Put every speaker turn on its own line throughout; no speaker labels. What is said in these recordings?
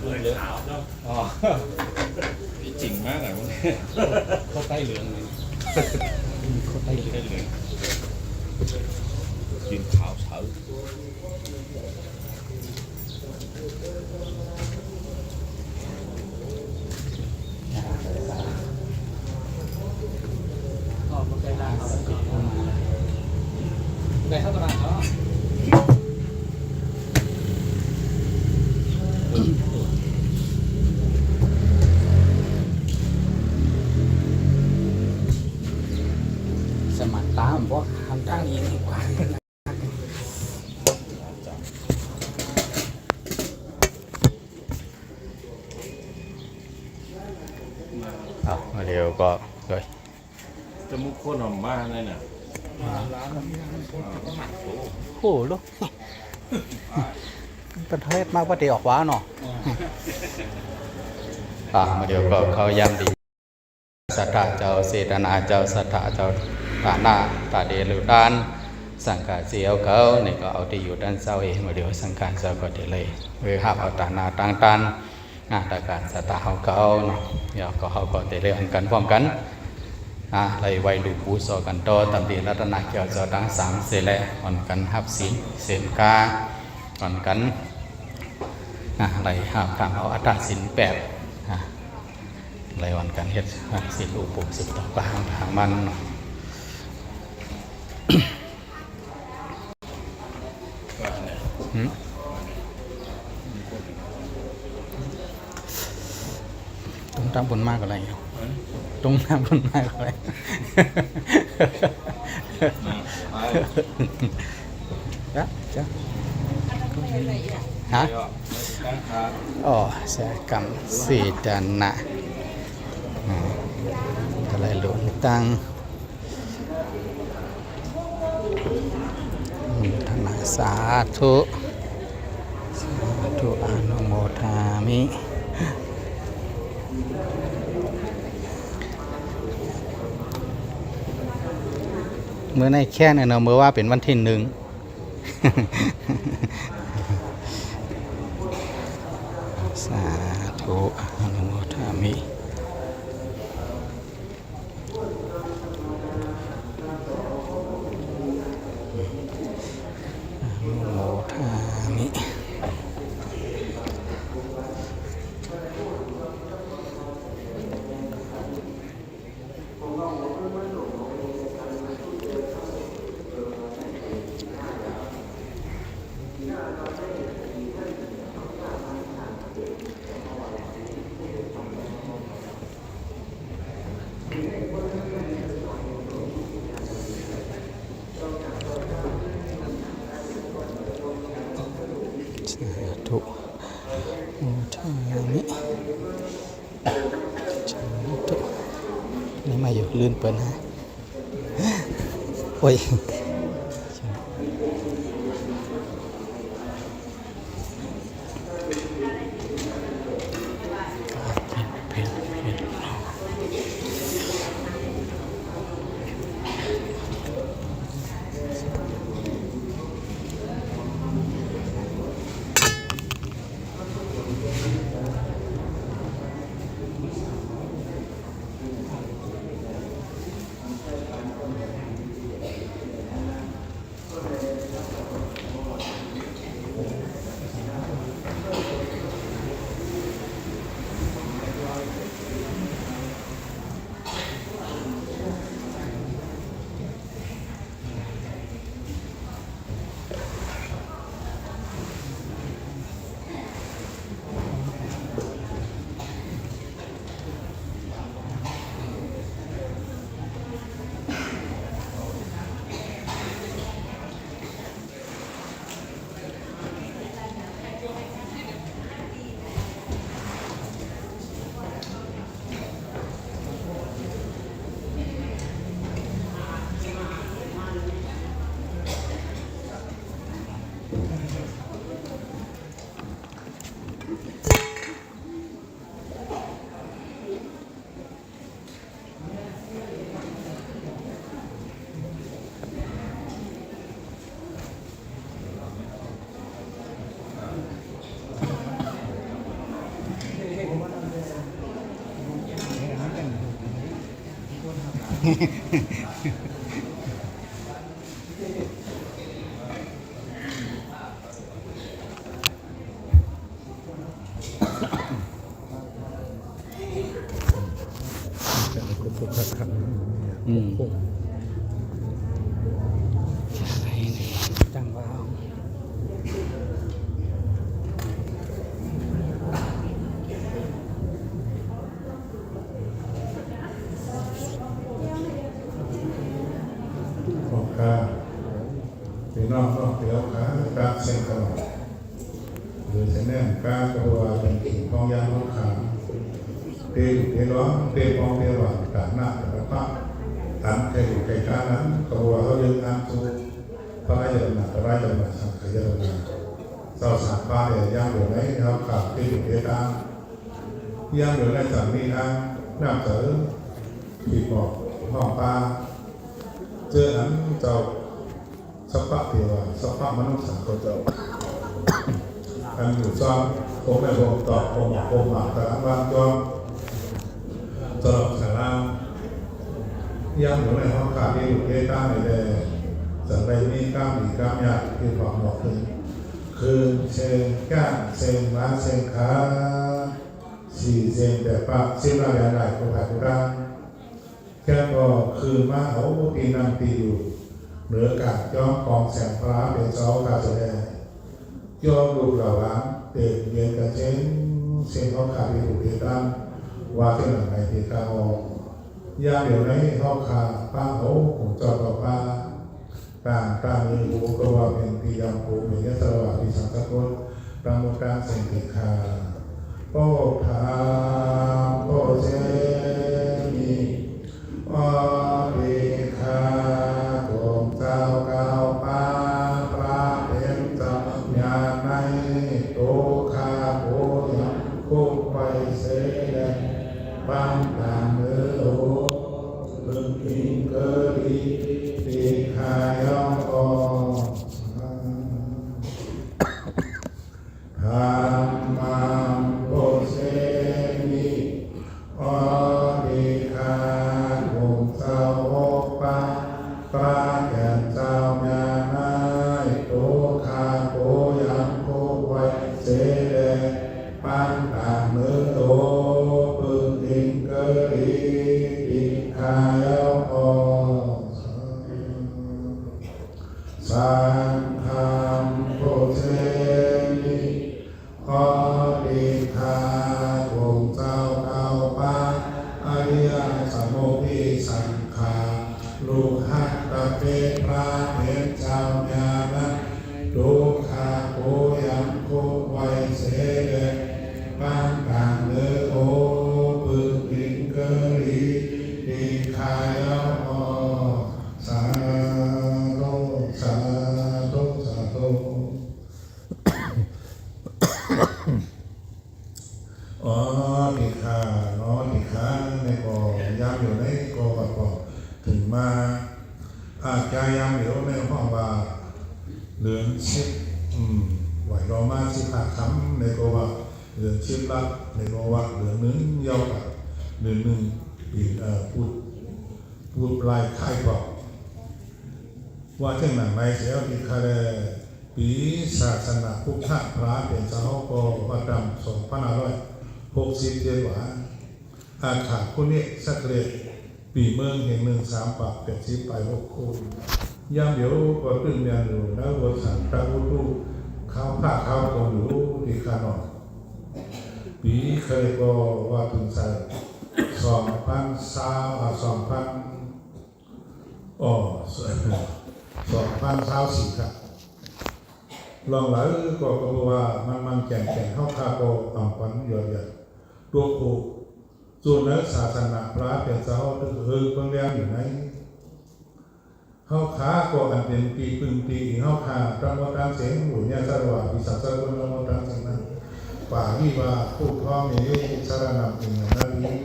เหลืองอ๋อจริงมากเลยเขาใต้เหลืองเลยเขาใต้เหลืองยืนขาวเฉาได้เท่าไหร่เนาะ
สมัครตามเพราะทำตั้งอีกดีกว่าเดี๋ยวก็เลย
จะมุกโคตรหอมมากเลยน่ะ
โอ้ลูกเป็นเทศมากว่าเดี๋ยวออกว้าเนาะมาเดี๋ยวก็เขาย้ำดีสัทธาเจ้าเสดนาเจ้าสัทธาเจ้าฐานะตาเดลุดานสังขารเสียวเขาเนี่ยก็เอาที่อยู่ด้านเศร้าเองมาเดี๋ยวสังขารเศร้าก็เดี๋ยวเลยเวหาเอาตานาต่างตันตาการสัทธาเขาเนาะเดี๋ยวก็เขาก็เดี๋ยวเลยอันกันพร้อมกันเลยไว้ดูปูสอกันโตตามดีรัตนาเกี่ยวจะตั้ง3เสร็จอ่อนกันหับศีลเสมกาอ่อนกันเลยหาทางเอาอัตตาศีล8รายวันการเฮ็ดสิลูกปลูกสิต่อไปหามันตรงตามบนมากอะไรตรงตามบนมากอะไรจ้ะจ้ะฮะอ๋อสกรรมสีดานะอะไรหลวงตังธนาสาธุสาธุอนุโมทามิเมื่อในแค่เนี่ยเนาะเมื่อว่าเป็นวันที่1สาธุอนุโมทามิทุกโมทามิทุกนี่มาอยู่ลื่นเปิ้นฮะโอ้ย อืมจังว้าว
ของข้าพี่น้องต้องเตียวขาการเส้นขนมหรือเส้นแน่นการกระวาเป็นกิ่งทองยางลูกขาเตะเตะร้องเตะปองเตะหวานกาหน้ากระปั้ตันไก่ไก่กานั้นกระวาเขาเดินทางสู่พระราชดำเนินพระราชดำเนินสังขยาดำเนินเจ้าสามป้าเนี่ยย่างอยู่ไหนครับขาดที่อยู่เตะตามย่างอยู่ในสังนี้ทางน้ำเสือผีบอกห้องปลาเจอนั้นเจ้าสัพพะเทวาสัพพะมนุษย์สังโฆเจ้าอันอยู่ซ้อมผมไม่บอกตอบผมหมักแต่ละบ้านจอมตลอดสารามย่างอยู่ในห้องขาที่อยู่เกต้าในแดนสันใดมีกล้ามหนีกล้ามยากที่ความบอกถึงคือเชิงก้านเชิงม้าเชิงขาสี่เชิงแต่ปากเชิงอะไรอะไรก็ผ่านทุกด้านแค่ก็คือมาเอาตีนำตีอยู่เหนือกาดย้อมกองแสงพระเป็นเสาการแสดงย้อมลูกเหล่าหลานเด็กเย็นกันเช่นเส้นเขาขาดที่ถูกเอตันว่าเส้นหลังไหนที่กาออกยาเดี๋ยวนี้เขาขาดป้าเขาผมจอดต่อป้าต่างมีหูก็ว่าเป็นปียำหูเหมือนยะสวัสดิ์สังสกุลตามมุการเส้นติขาโป้ถามโป้เจมีอดีคาโกมเจ้าเก้าป้าพระเป็นเจ้าญาในโตคาโพยังคุกไปเสดงปังตามเนื้อโลพึงกินเกลีตีขายองอธรรมังโพเสมิอดีคาโกมเจ้าโอปาพระแก่เจ้าญาณายโตคาโพยังคุกไว้เสดงปังตามเนื้อโลพึงกินเกลีตีขายองอสังฆังโพเสมิอดีคาโกมเจ้าเก้าป้าอริยสัมโมทิสังฆาลูกหัตตะเปพระเป็นเจ้าญาณทุกขาโพยังคุกไว้เสดงปังกางเลือโอพึงกินเกลีตีขายอสาธุสาธุสาธุอ๋อดีค่ะเนาะดีค่ะในก่อยามอยู่ในก่อก่อถึงมาอาจจะยามอยู่ในห้องว่าเหลืองชิดไหวรอมาสิขาคำในก่อว่าเหลืองชิดละในก่อว่าเหลืองนึงเยาวกับเหลืองนึงปีพูดลายคายบอกว่าเช่นนั้นในเสียดีค่ะเลยปีศาสนาพุทธพระเป็นเจ้าก็ประจำ2567ว่าอาขาดคนนี้สักเลดปีเมืองแห่ง1 3ปากเป็นชีไป6คู่ย่ำเดี๋ยวก็ตึงเมียนอยู่แล้ววัวสันตะวุตุข้าวผ้าข้าวกองอยู่ที่ขานอนปีเคยก็ว่าถึงใส่2,024ครับลองหลายก็ว่ามันแก่งเข้าคาโกต่ำกว่าเยอะๆตัวผูกส่วนนักศาสนาพระเป็นเจ้าคือเพิ่งเรียนอยู่ไหนเข้าขาก็อันเป็นปีปึงปีเข้าขาพระมรดกเสียงหลุดเนี่ยสระวิสัชกุลมรดกสังนั้นป่าวิวาผู้ท้องนี้สารนำถึงนั้นนี้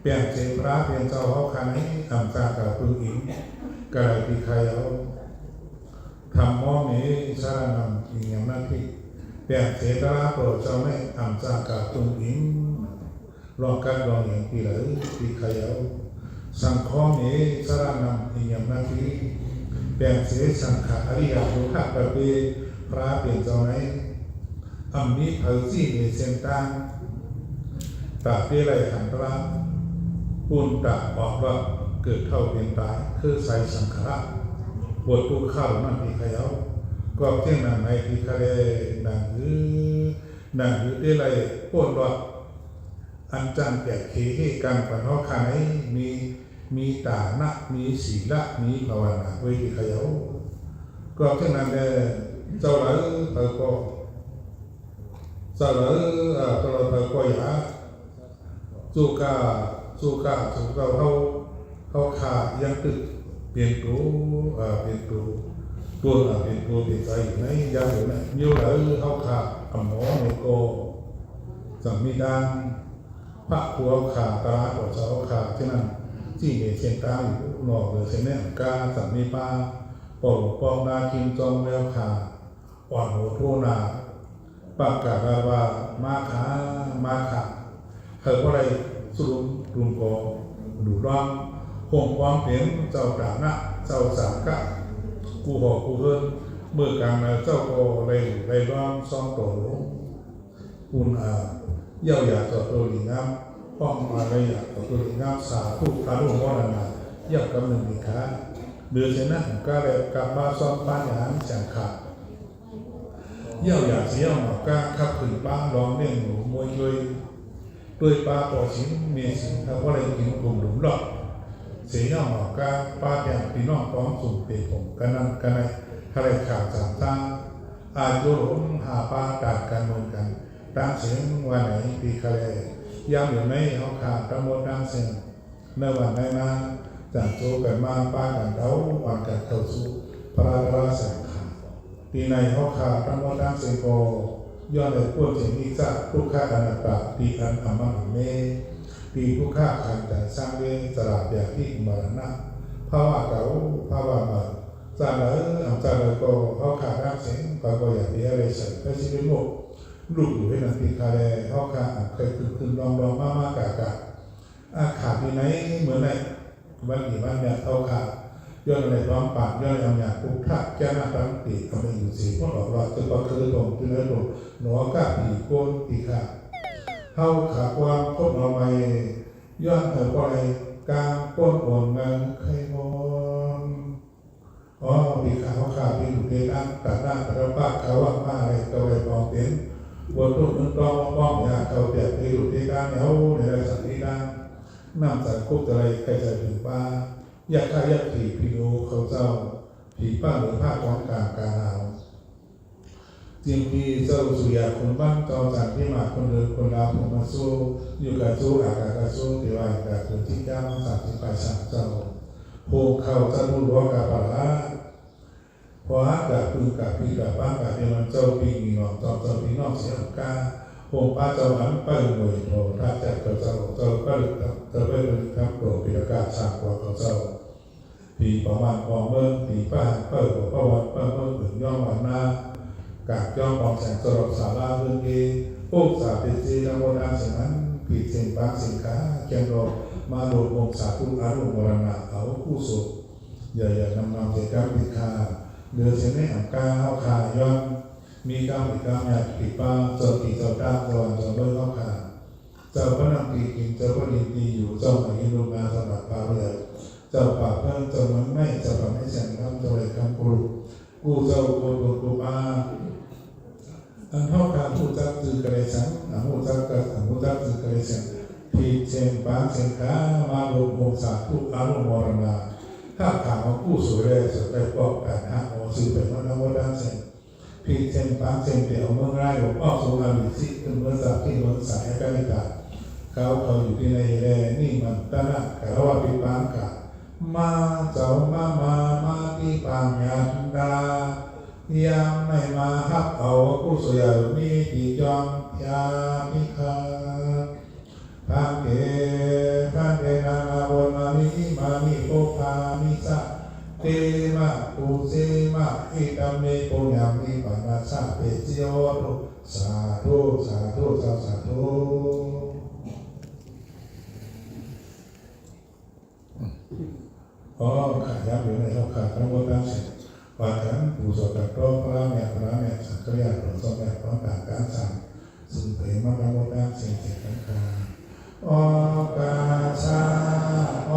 เปลี่ยนเจพระเป็นเจ้าเข้าขานี้ทำจากกับพึ่งอิงกระไรปีใครเอาทำมอนี้สารนำถึงอย่างนั้นที่เปลี่ยนเจตระโปรดเจ้าไม่ทำจากกับพึ่งอิงลองกันลองอย่างปีไหนปีใครเอา สังฆอเมสรนังอิยมนาทีแบ่งเสสังขารอริยโยคะประเปพระเปลี่ยนเจ้าไหนอัมมิเผยจีเนเซนตังตาเปไรขันตระปุณตะบอกว่าเกิดเข้าเป็นตายคือใส่สังขารบทตุข้าวนั่นที่ขยาวก็เที่ยงนางในที่ทะเลนางหือได้ไรป้วนว่าอันจันแก่เคให้การปะทอขายมีตานะมีศีละมีภาวนาไว้ที่ขยาวก็เที่ยงนั้นเจ้าหลายเธอก็เจ้าหลายตัวเธอก็อย่าสู้กาเขาขายังตึกเปลี่ยนตัวเป็นใจอยู่ในยามอยู่ในnhiềuเลยเขาขาอำหมอในโกสัมมิดังพระครัวขาตาตัวเจ้าขาที่นั่นที่เหตุเชียงตาอยู่นอกเลยเช่นนี้กาสัมมิปาปองปองนาคิมจองแววขาอ่อนโหโทนาปากกาลาวามาขาเธอก็เลยสุรุมรุมโกดูร้องคงความเปลี่ยนเจ้าดานะเจ้าสากะกูหอกกูเฮินเมื่อกลางเจ้าโกเลยร้องซองโตอุนเย่าอยากต่อตัวหลีน้ำป้องมาเลยอยากต่อตัวหลีน้ำสาธุอารุมรณะเย่ากำหนึ่งอีกครั้งเดือดเช่นนั้นก็เลยกลับมาซ้อมป้านหยางแสงขาดเย่าอยากเสียหมอกาขับขึ้นป้าร้องเลี้ยงหนูมวยด้วยปลาต่อชิ้นเมียสิงเขาก็เลยกินกลุ่มหลุมหลอกเสียหมอกาป้าแกงพี่น้องป้องสุ่มเปย์ผมกันนั่นกันในทะเลขาดสามตั้งอายุหลงหาป้าตัดกันเหมือนกันตั้งเสียงวันไหนปีทะเลยามอยู่ในเขาขาดทั้งหมดตั้งเสียงในวันไหนนะจังโจกันมาป้ากันเขาวันกันเข้าสู่พระราชสังขารปีในเขาขาดทั้งหมดตั้งเสียงโกย้อนเลยพูดถึงนิสัยทุกข้าอนัตตาปีอันอมหิเมปีทุกข้าขันแต่สร้างเรื่องสลาดแบบที่มรณะภาวะเก่าภาวะใหม่จานเลยก็เขาขาดร่างเสียงก็อย่างนี้อะไรใส่ก็ชีวิตโลกลูกอยู่ให้นันปีคาเลเขาขาดเคยขึ้นลองมากขาดที่ไหนเหมือนในวันนี้วันเนี่ยเขาขาดย้อนในร้องปากย้อนอย่างพุทธะแก้หน้าตั้งปีกำลังอยู่สีพวกเราจะก็คือตรงที่เนื้อตรงหนอกะปีโกนปีขาเข้าขาความพบเอาไว้ย้อนเถอะก็เลยกลางก้นโอนเมืองไขมอนปีขาเขาขาปีถูกเดินตัดหน้ากระปากเขาว่ามาอะไรก็เลยมองเห็นบนตู้นั้นต้องมองยาเขาเปียกไปถูกเดินเขาในไรสักทีนั้นน้ำใส่คุกอะไรใครจะถึงบ้าอยากผีพิโนเขาเจ้าผีป้าหรือผ้าของกลางหาวจริงที่เจ้าสุยาคนบ้านเจ้าจากที่มาคนเดินคนลาวผมมาสู้อยู่กับสู้อากาศสู้ที่ว่ากับคนที่เจ้าสามที่ไปสามเจ้าโพเขาจะรู้ว่ากับปลาพอฮักกับปืนกับปีกับบ้านกับเดียมันเจ้าปีมีหนองเจ้าปีนอกเสียงกาโพป้าเจ้าหันไปหน่วยโผล่ถ้าจะเจ้าก็เลยจะไปเลยครับโผล่ปีกาสามกว่าเจ้าปีประมาณของเมืองปีป้าเปิดหัวประวัติเมืองถึงย่อมวันหน้ากากย่อมมองแสงสลบสาราเรื่องเอพวกสาธิตจีนโมนาเสียนั้นปีเสียงปากสินค้าเกียงรอมาโดดองศาทุอารุมรณะเขาคู่สุดอย่านำเสียการปิดคาเดือดเสียในอ่างกาเข้าขาย้อนมีการปิดการอยากปิดป้าเจ้าปีเจ้าด้าตะวันเจ้าเลื่อยเข้าขาเจ้าพระนางปีกินเจ้าพระดินดีอยู่เจ้าหมายโรงงานสำหรับปลาเรือเจ้าป่าเพิ่งเจ้ามันไม่เจ้าป่าไม่แสงน้ำเจ้าเลยคำกรุกูเจ้ากูอาอันเท่าการผู้จักจือกระไรสังผู้จักจือกระไรสังพีเชนปานเชนขามาลงโมสาทุอารุมรณาถ้าถามว่าผู้สวยเลยสุดได้บอกกันฮะโอซื้อเป็นวันวันด้านเชนพีเชนปานเชนเดี่ยวเมืองไร่หลวงพ่อสุอาริสิเป็นเมืองสาที่เมืองสายกันนิกาเขาอยู่ที่ในแดนนี่มันตั้งนะแต่ว่าปีปานกามาเจ้ามาที่ปางยันดายังไม่มาฮับเอาผู้สวยมีที่จอมยามิคาพังเกนาบนมานิโกภามิสะเตมะปุเสมะอิตัมเมโกยามิปนาสะเปจิโอตุสาธุสาธุ ขายยับอยู่ในเขาขาดทั้งหมดทั้งสิ้นว่ากันผู้สดโตพระแม่สังฆยาหลวงสมเด็จพระต่างการสั่งซึ่งเป็นมรรคทั้งหมดทั้งสิ้นเจ็ดขันธ์โอกาสาโอ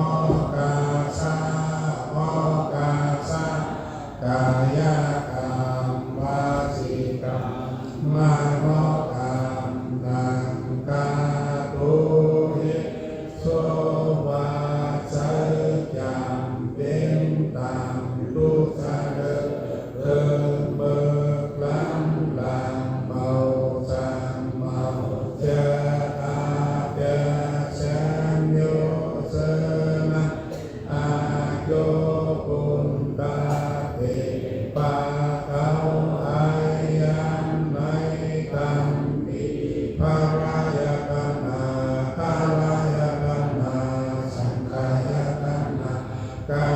กาสาโอกาสากายกรรมวาสีกรรมมโนกรรมนังกาตุหิโสวาสจัมเป็นตามรูปสะเดเดินเบิกล้ำลำเมาจำเมาเจอาเจเชนโยเสนะอาโยปุนตาเตปะเอาอายันในตัมปิภารายกันนาภารายกันนาสังขายกันนากา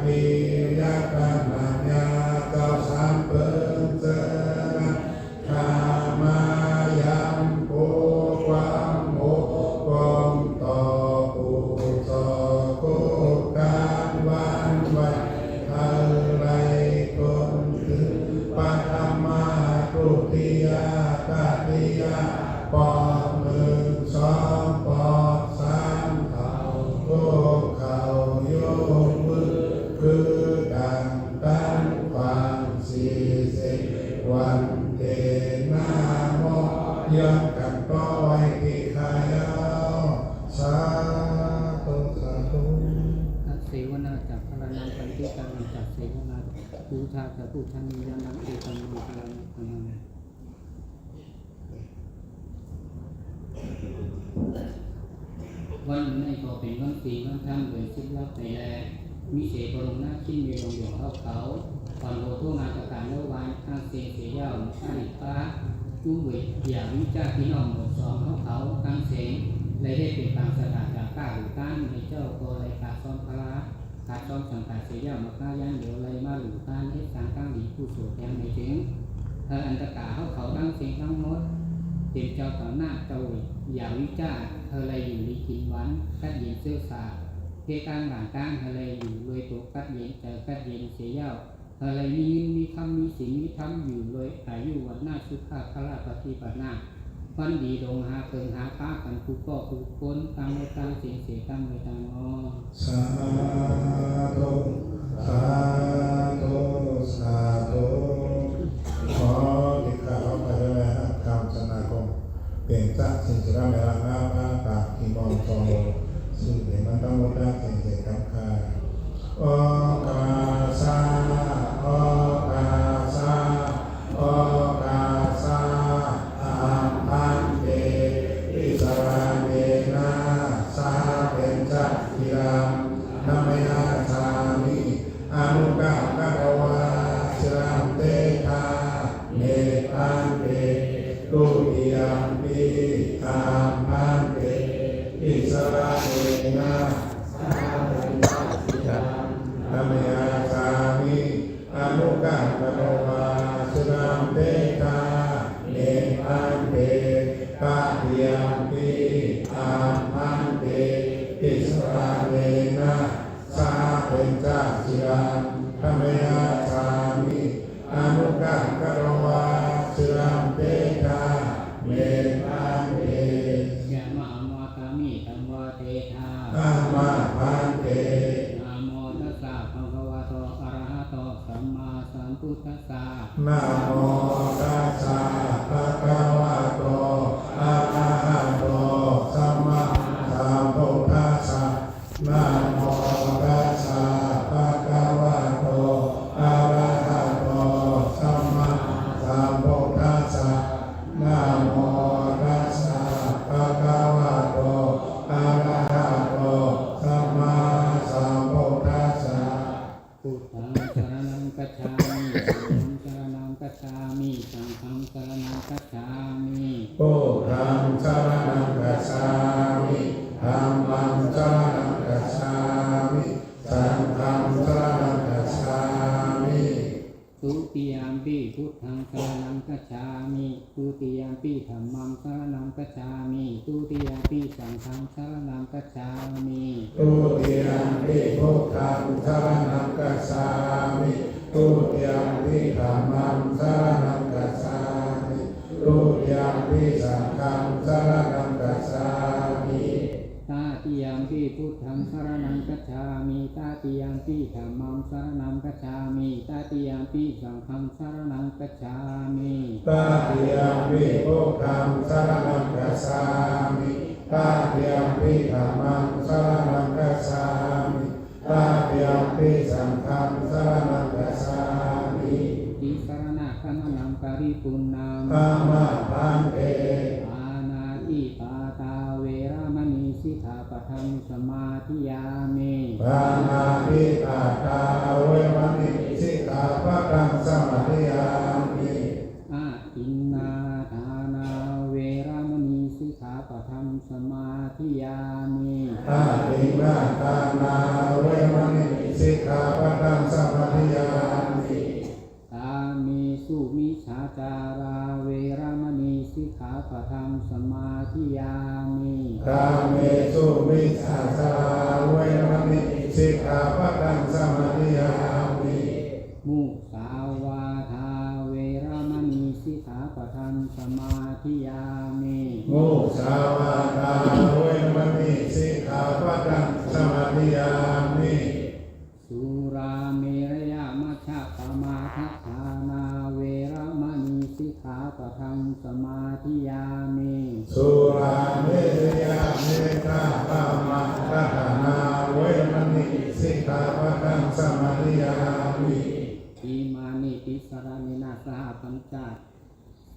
ปิยกันนาญาเจ้าสามเปิงเจนะขามายามโกความโมกอมต่อปูต่อโกการวันไว้อะไรคนถึงปัตมาตุติยาตติยาปอกหนึ่งสองปอกสามเข่าโยกเข่าโยกมือคือดังตั้งความสี่สิบวันเดนาโมย้อนกันก็ไว้ที่ขายาวสาธุสาธุ
เสวนาจากพระนามปันติการจากเสวนาภูธาจากผู้ชันยานังเอตังโมพลังพลังวันนี้ก็เป็นวันปีวันค่ำเดือนสิบลับไปแล้วมีเสกลงหน้าชิ้นมีลงหยกเข้าเขาก่อนโลทุ่งนาจากการเล่าวันทางเสียเสียยาวข้าอิป้าจูเวทอย่างวิจารพี่น้องหมดสองเขาทางเสียงเลยได้เป็นบางสถานจากก้าหรือก้านในเจ้าโกไรกาซ้อมพระขาดซ้อมสังกัดเสียยาวมาก้ายันเดี๋ยวไรมาหรือก้านให้สางก้างดีผู้สวดยังไม่ถึงอันตกาเขาดังเสียงทั้งหมดเต็มเจ้าต่อหน้าเจ้าอย่างวิจารอะไรอยู่ในกินวันกัดเย็นเสื้อสาเกการหลังก้างอะไรอยู่เลยตัวกัดเย็นเจอกัดเย็นเสียยาวอะไรมีเงินมีคำมีสิ่งมีธรรมอยู่เลยอายุวันหน้าสุขะพระราปฏิปันนาวันดีลงหาเพิงหาป้ากันคูก็คูคนตามในตามเสียงเสียตามในตามงอ
สาธุสาธุสาธุขอที่ข้าพเจ้าได้รับคำสนาคมเป็นจักสินสระเมลานาปาตาคีมองทองซึ่งเป็นมันตั้งหมดได้เสียงเสียงคำคาโอกาสาโอกาสาโอกาสาอาพันเตอิสราเนนะสาเป็นจักกิรังนามยาสามิอนุกาคารวาสรัมเตธาเนตันเตตุติยัมปิอาพันเตอิสราเนนะสาเป็นจักกิรังนามยาสามิอนุกาคารวาสรัมเตธาเนตันเตตติยัมปิอาพันเตอิสราเนนะสาเป็นจักกิรังนามยาสามิอนุกาคารวาสรัมเตธาเนตันเต
ยะมะอมวาตามิตัมวาเตธา
อามาพันเต
นะโมตัสสะภะคะวะโตอะระหะโตสัมมาสัมพุทธัสสะ
นะโมตัสสะภะคะวะโตอะระหะโตสัมมาสัมพุทธัสสะนะโมตัสสะภะคะวะโตอะระหะโตสัมมาสัมพุทธัสสะนะโมตัสสะภะคะวะโตอะระหะโตสัมมาสัมพุทธัสสะ
พุทธังสรณังคัจฉามิธัมมังสรณังคัจฉามิ งกัจฉามิทุติยมปิสังฆังสรณังกัจฉามิ
ตุติยมปิพุทธังสรณังกัจฉามิตุติยมปิธัมมังสรณังกัจฉามิตุติยมปิสังฆังสรณังกัจฉามิ
ตาติยมปิพุทธังสรณังกัจฉามิตาติยมปิธัมมังสรณังกัจฉามิตาติยมปิสังฆังสรณังกัจฉามิ
ตาติยมปิพุทธังสรณังกัจฉามิตาติยมปิธัมมังสรณังกัจฉามิตาติยมปิสังฆังสรณังกัจฉามิ
ติสรณะขมนังปริปุณณัง
ธัมมาพันเต
อานาติปาตาเวรมณีสิกขาปะทังสมาธิยามิ
ปานาติปาตาเวรมณีสิกขาปะทังสมาธิยามิ
อาทินนาทานาเวรมณีสิกขาปะทังสมาธิยามิ
อาทินนาทานาเวรมณีสิกขาปะทังสมาธิยามิ
ตามิสุมิชาจาราเวรมณีสิกขาปะทังสมาธิยามิ
กาเมสุมิจฉาจาเวรมณีสิกขาปะทังสมาธิยามิ
มุสาวาทาเวรมณีสิกขาปะทังสมาธิยามิ
มุสาวาทาเวรมณีสิกขาปะทังสมาธิยามิ
สุราเมรยมัชฌะปมาทัฏฐานาเวรมณีสิกขาปะทังสมาธิยามิ
สุราเมรยะเมตตาปามาทัฏฐานาเวรมณีสิกขาปะทังสมาธิยามิ
อิมานิติสรณินาสหปัญจ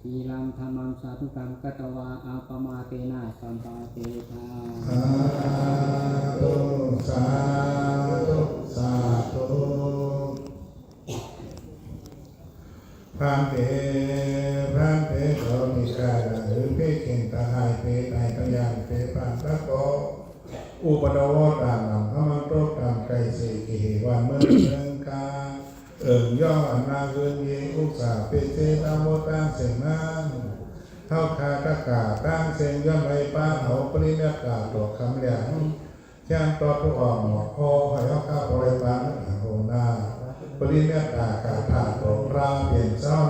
สีลังธรรมังสาธุกังกัตวาอาปมาเตนะสัมปาเตทา
สาธุสาธุสาธุพระเถระมิกาหรือเพศเก่งตาหายเพศไอตัญญาเพศปานตะโกอุปดวตามนำพระมันโตตามไกรเสกิเหวันเมื่อเมืองกาย่ออนาเกินเยอุสาเปเจตามโมตามเสียงนั้นเท่าคากะกาตั้งเสียงย่อมไรป้าเอาปริเนกาดอกคำเหลียงแจ้งต่อทุกออกหมอกคอหอยข้าบริบาลโหนาปริเนกากาถาตกราเปลี่ยนเจ้า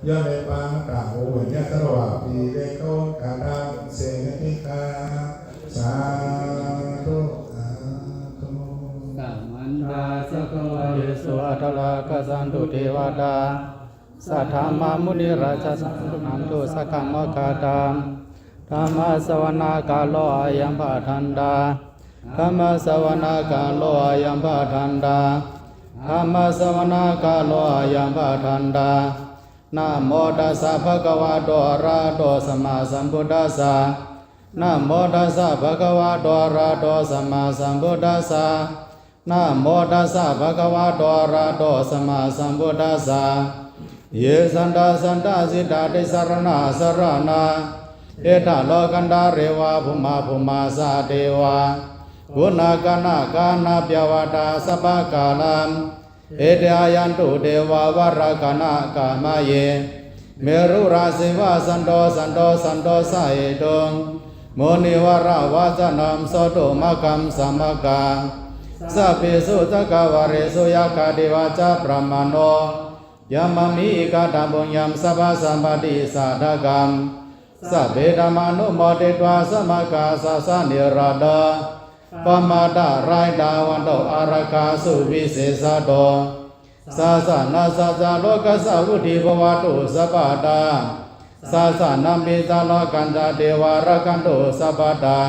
ย่อมไรป้าต่างโอเวยสระว่าปีเลโกกาดังเสียงนิคาสาธุสาธุ
สัมมันดาสกวะ
เยสุอัตลากสันตุเทวดาสัทธามามุนิราชสันตุนันตุสักขมกาตามธรรมสวนาคาโลอายัมปะทันดาธรรมสวนาคาโลอายัมปะทันดาธรรมสวนาคาโลอายัมปะทันดานะโมตัสสะภะคะวะโตอะระหะโตสัมมาสัมพุทธัสสะนะโมตัสสะภะคะวะโตอะระหะโตสัมมาสัมพุทธัสสะนะโมตัสสะภะคะวะโตอะระหะโตสัมมาสัมพุทธัสสะเยสันตาสันตาสิตาติสรณะสรณะเอตโลกันดาเรวะภุมาภุมาสาเทวะกุณากานาคานาปยวตาสัพพกาลัมเอเดอายันตุเทวาวรกนากามเยเมรุราสิวะสันโตสันโตสันโตสาเอตงโมนิวราวาจนัมโสตุมะกัมสัมมกาสัพพิสุตกวาเรสุยาคาดิวาจาปรมาโนยามมิกาตบุญยามสัพพสัมปติสาธกัมสัพเพธรรมานุโมทิตวาสมกาสัสสะนิราดาปมาดารายดาวันโตอาราคาสุวิเศษโตสัสสะนาสัจจโลกัสสะวุฒิภวตุสัพพตาสัสสะนัมปิตาโลกันตาเทวารกันตุสัพพตา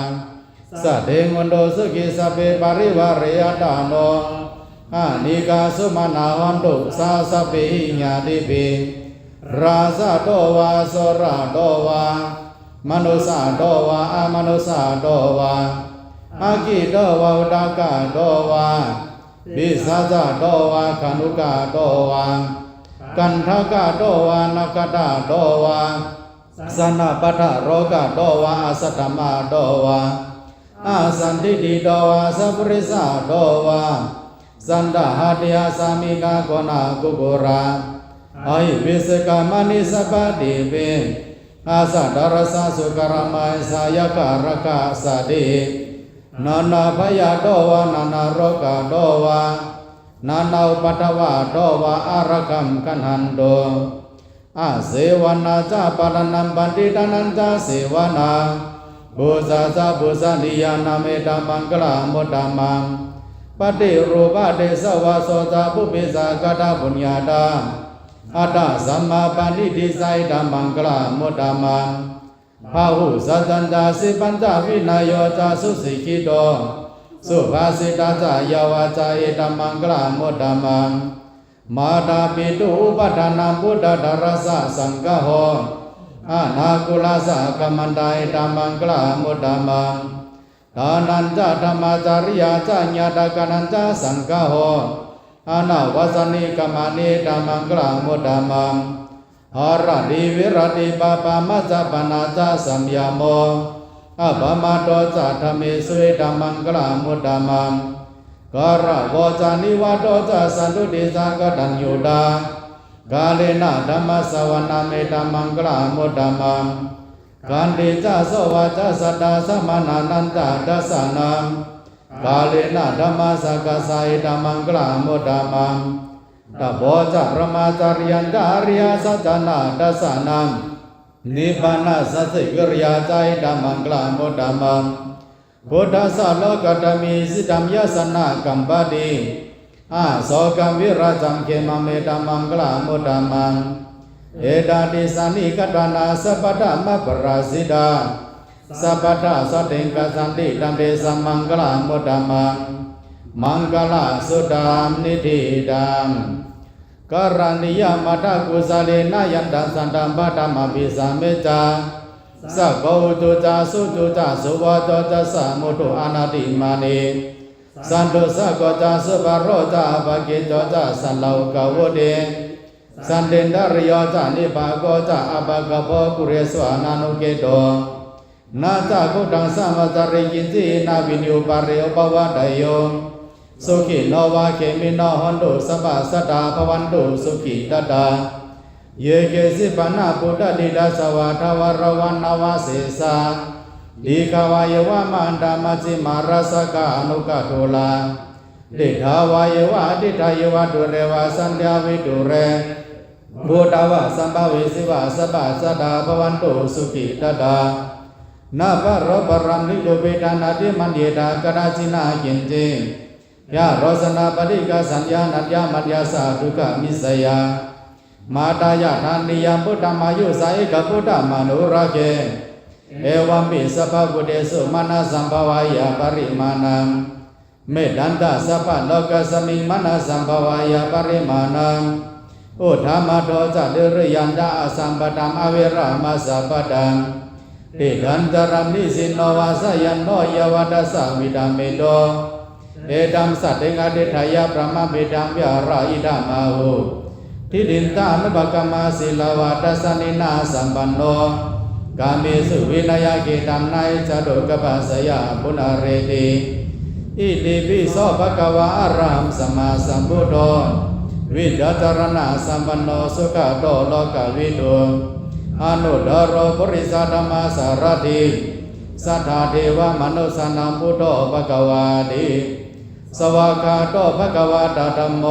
สัตเทงุนโตสุขิสัพเพปริวาริยตาโนอานิกาสุมานาวันตุสาสัพเพหิญาติปิราสะโตวาโสระโตวามนุสาโตวาอมนุสาโตวาอากิโตวาอุตกะโตวาวิสัจโตวาคานุกะโตวากันทกะโตวานักตะโตวาสนะปัฏฐโรกะโตวาอสัตตมะโตวาอาสันติติโตวาสัพพริสะโตวาสันดาหะติยาสามิกาโกนากุกุราอายุวิสกามนิสัพพะติเป อาสาดารสาสุกรมัยสายการกะสะดินานาพยาโดวานานาโรกะโดวานานาอุปัตวะโดวาอารกัมกันหันโดอาเสวนาจาปาลนัมปันติตานันจาเสวนาบุษาจาบุษานิยานาเมตามังกลามุตตามังปฏิรูปะเดสวะโสจาภุปิสากตาบุญญาตาอัตตาสัมมาปันติติไสธรรมังกลามุตตามังพาหุสัจจันจาสิปัญจวินัยโยจาสุสิกิโตสุภาสิตาจายาวาจาเอตัมมังกลามุตตามังมาตาปิตุอุปทานังพุทธดารสะสังฆโหอานาคุลาสะกัมมันดาเอตัมมังกลามุตตามังทานันจาธรรมาจาริยาจาญาตกานันจาสังฆโหอานาวสนิกามานิตัมมังกลามุตตามังหารติวิรติปาปามัจจปนาจาสัมยามโมอะบมาโตจาธรรมิสุเอตัมมังกลามุตตามังการะวจานิวาโตจาสันตุติสากตัญญูตากาเลนะธัมมสวนาเมตัมมังกลามุตตามังกันติจาโสวาจาสัตตาสมานานันตาดัสสานังกาเลนะธัมมสักกะสาเอตัมมังกลามุตตามังตะโพจะพระมาจาริยันจาริยสัจจนาดัสสานังนิพพานะสัจสิวิริยาจาเอตัมมังกลามุตตามังพุทธสาโลกตมีสิตัมยสนะกัมปะติอาโสกัมวิราจัมเขมเมตัมมังกลามุตตามังเอตาติสานิกตนาสัพพะมะปราสิดาสัพพะสัตติงกัสสันติตัมเตสัมมังกลามุตตามังมังกลาสุดามนิธิดามกรณียมัตตกุสเลนะยันตัสสันตัมปะธรรมภิสัมเมจาสักโกตุจาสุตุจาสุวัตจาสมุตุอนาติมานิสันตุสักโกจาสุบารโรจาภกิจจาสันโลกาวเดสันเดนดาริยจานิภาโกจาอภกโพกุเรสวานานุเกโตนาจากุตังสัมมาจาริกินจินาวินิอุปาริอุปวะไดโยสุขิโนวาเขมิโนหันตุสัพพสัตตาภวันตุสุขิตตาเยเกสิปนาปุตตดิดาสวะทวรวันนวาเสสาดีขาวายวะมันดามัจิมาราสกาอนุกโทลาดิทาวายวะดิทายวะดุเรวะสันญาวิดุเรบูตาวะสัมภเวสิวะสัพพสัตตาภวันตุสุขิตตานาภรปรัมนิโกเปตานาติมันเยตากราจินากินเจยะโรสนาปฏิกาสัญญานัตยามัตยาสาทุกมิสยามาตายะทานิยมพุทธมายุสายกพุทธมนุราเกเอวัมปิสัพพพุทเทสุมานะสัมภวายาปริมาณังเมดันตสัพพโลกสมิงมานะสัมภวายาปริมาณังอุทธามโตจะเดริยันดาสัมปตัมอเวรามาสัพพตังติกันตรัมนิสินโนวาสยันโนยวัตสามิดามิโตเอตัมสัตถิงอดิทายาพระมะเมตัมยาราอิดามาหุทิดินตานุภกมาศิลวัตสนินาสัมปันโนกามิสุวินัยเกตัมนัยจตุกปัสสยาปุณเรติอิติปิโสภะคะวะอะระหังสัมมาสัมพุทโธวิจารณะสัมปันโนสุขโตโลกวิทูอนุตตรปุริสธรรมสารถิสัทธาเทวมนุสสานังพุทโธภะคะวาติสวากาโตภะคะวะตะธัมโม